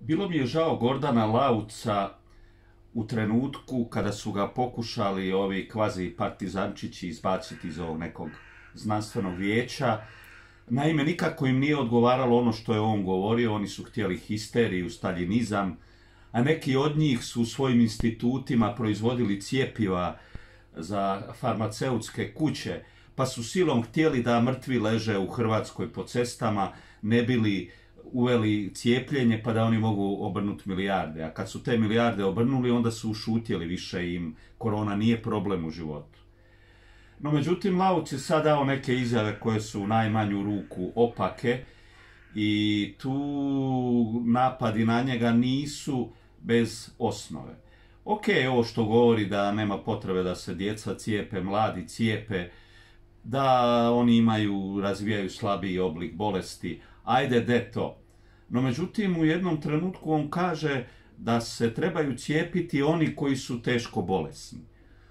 Bilo mi je žao Gordana Lauca u trenutku kada su ga pokušali ovi kvazi partizančići izbaciti iz ovog nekog znanstvenog vijeća. Naime, nikako im nije odgovaralo ono što je on govorio, oni su htjeli histeriju, staljinizam, a neki od njih su u svojim institutima proizvodili cjepiva za farmaceutske kuće, pa su silom htjeli da mrtvi leže u Hrvatskoj po cestama, ne bili uveli cijepljenje pa da oni mogu obrnuti milijarde. A kad su te milijarde obrnuli, onda su ušutjeli, više im korona nije problem u životu. No međutim, Lauc je sad dao neke izjave koje su u najmanju ruku opake i tu napadi na njega nisu bez osnove. Ok, ovo što govori da nema potrebe da se djeca cijepe, mladi cijepe, da oni razvijaju slabiji oblik bolesti, ajde de to. No međutim, u jednom trenutku on kaže da se trebaju cijepiti oni koji su teško bolesni.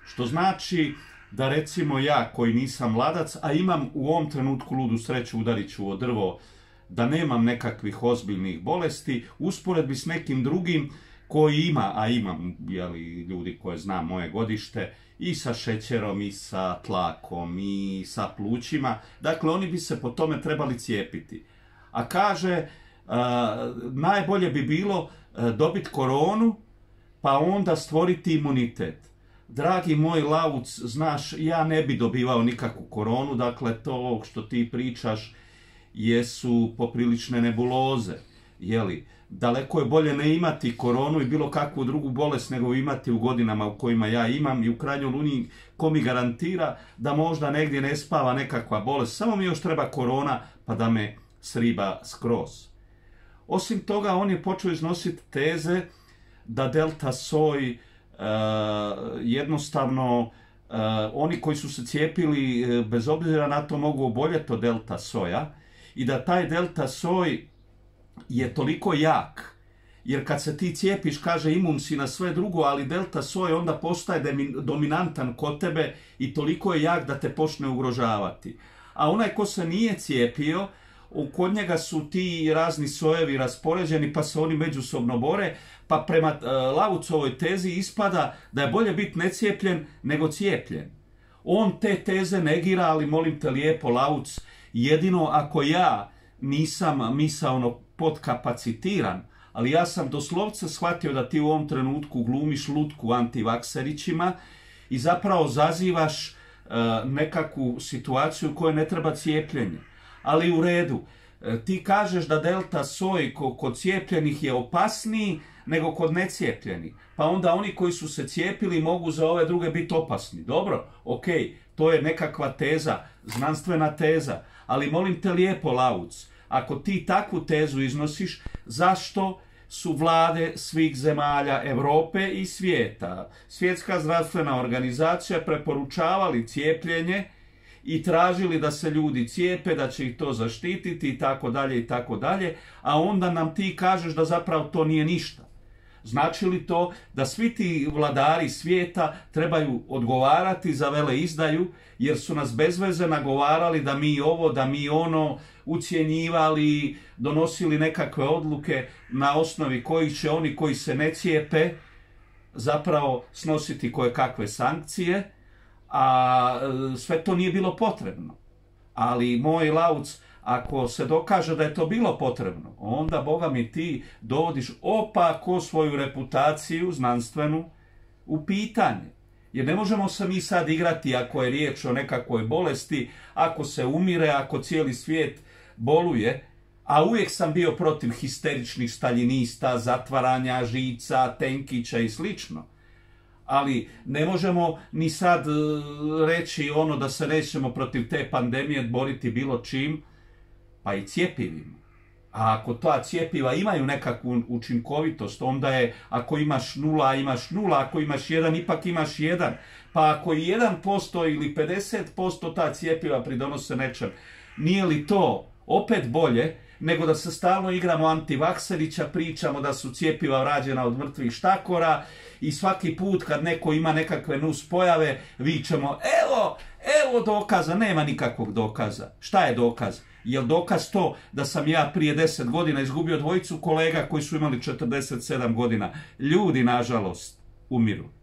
Što znači da recimo ja koji nisam mladac, a imam u ovom trenutku ludu sreću, udarit ću o drvo, da nemam nekakvih ozbiljnih bolesti, usporedbi s nekim drugim koji ima, a imam ljudi koje znam moje godište, i sa šećerom, i sa tlakom, i sa plućima, dakle oni bi se po tome trebali cijepiti. A kaže, najbolje bi bilo dobiti koronu, pa onda stvoriti imunitet. Dragi moj Lauc, znaš, ja ne bi dobivao nikakvu koronu, dakle to što ti pričaš jesu poprilične nebuloze, daleko je bolje ne imati koronu i bilo kakvu drugu bolest nego imati u godinama u kojima ja imam, i u krajnjoj liniji ko mi garantira da možda negdje ne spava nekakva bolest, samo mi još treba korona pa da me sriba skroz. Osim toga, on je počeo iznositi teze da delta soj jednostavno oni koji su se cijepili bez obzira na to mogu oboljeti od delta soja i da taj delta soj je toliko jak, jer kad se ti cijepiš, kaže, imun si na sve drugo, ali delta soj onda postaje dominantan kod tebe i toliko je jak da te počne ugrožavati. A onaj ko se nije cijepio, kod njega su ti razni sojevi raspoređeni pa se oni međusobno bore, pa prema Laucovoj tezi ispada da je bolje biti necijepljen nego cijepljen. On te teze negira, ali molim te lijepo, Lauc, jedino ako ja nisam misaono podkapacitiran, ali ja sam doslovce shvatio da ti u ovom trenutku glumiš lutku antivakserićima i zapravo zazivaš nekakvu situaciju u kojoj ne treba cijepljenje. Ali u redu, ti kažeš da delta soj kod cijepljenih je opasniji nego kod necijepljenih, pa onda oni koji su se cijepili mogu za ove druge biti opasni. Dobro, ok, to je nekakva teza, znanstvena teza, ali molim te lijepo, Lauc, ako ti takvu tezu iznosiš, zašto su vlade svih zemalja Europe i svijeta, Svjetska zdravstvena organizacija, preporučavali cijepljenje i tražili da se ljudi cijepe, da će ih to zaštititi i tako dalje i tako dalje, a onda nam ti kažeš da zapravo to nije ništa. Znači li to da svi ti vladari svijeta trebaju odgovarati za veleizdaju, jer su nas bez veze nagovarali da mi ovo, da mi ono, ucjenjivali, donosili nekakve odluke na osnovi kojih će oni koji se ne cijepe zapravo snositi kojekakve sankcije, a sve to nije bilo potrebno. Ali moj Lauc, ako se dokaže da je to bilo potrebno, onda, Boga mi, ti dovodiš opako svoju reputaciju znanstvenu u pitanje. Jer ne možemo se mi sad igrati ako je riječ o nekakvoj bolesti, ako se umire, ako cijeli svijet boluje, a uvijek sam bio protiv histeričnih staljinista, zatvaranja žica, tenkića i slično. Ali ne možemo ni sad reći ono da se nećemo protiv te pandemije boriti bilo čim, pa i cjepivima. A ako ta cjepiva imaju nekakvu učinkovitost, onda je, ako imaš 0, imaš 0, ako imaš 1, ipak imaš 1. Pa ako i 1% ili 50% ta cjepiva pridonose nečem, nije li to opet bolje nego da se stalno igramo antivakserića, pričamo da su cjepiva rađena od mrtvih štakora i svaki put kad neko ima nekakve nuspojave, vičemo, evo dokaza, nema nikakvog dokaza. Šta je dokaz? Jel dokaz to da sam ja prije 10 godina izgubio dvojicu kolega koji su imali 47 godina? Ljudi, nažalost, umiru.